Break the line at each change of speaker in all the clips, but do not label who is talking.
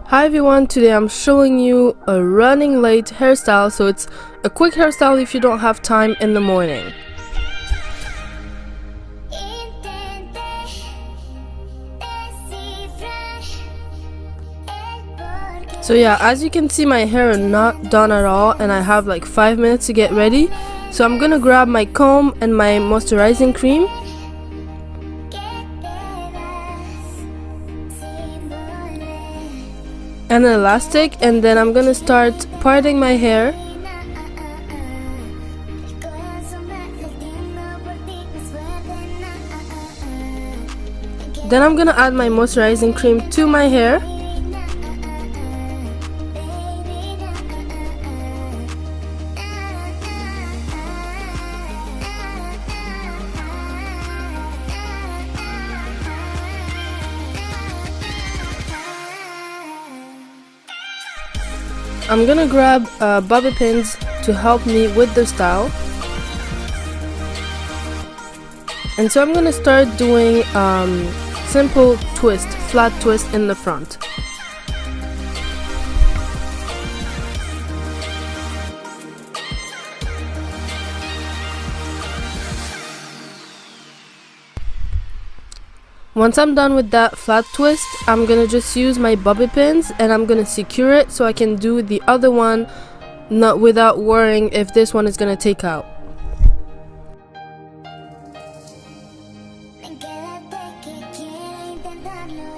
Hi everyone, today I'm showing you a running late hairstyle, so it's a quick hairstyle if you don't have time in the morning. So yeah, as you can see, my hair is not done at all and I have like 5 minutes to get ready. So I'm gonna grab my comb and my moisturizing cream. And an elastic, and then I'm gonna start parting my hair. Then I'm gonna add my moisturizing cream to my hair. I'm gonna grab bobby pins to help me with the style. And so I'm gonna start doing simple twist, flat twist in the front. Once I'm done with that flat twist, I'm gonna just use my bobby pins and I'm gonna secure it so I can do the other one not without worrying if this one is gonna take out.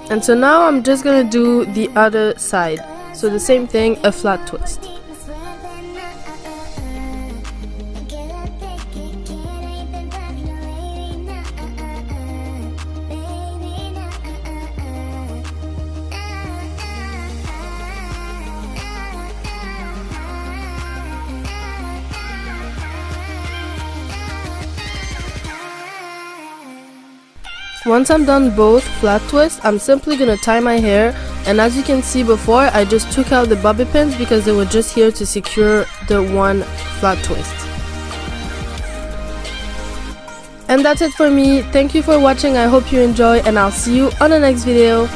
And so now I'm just gonna do the other side. So the same thing, a flat twist. Once I'm done both flat twists, I'm simply gonna tie my hair, and as you can see before, I just took out the bobby pins because they were just here to secure the one flat twist. And that's it for me. Thank you for watching. I hope you enjoy, and I'll see you on the next video.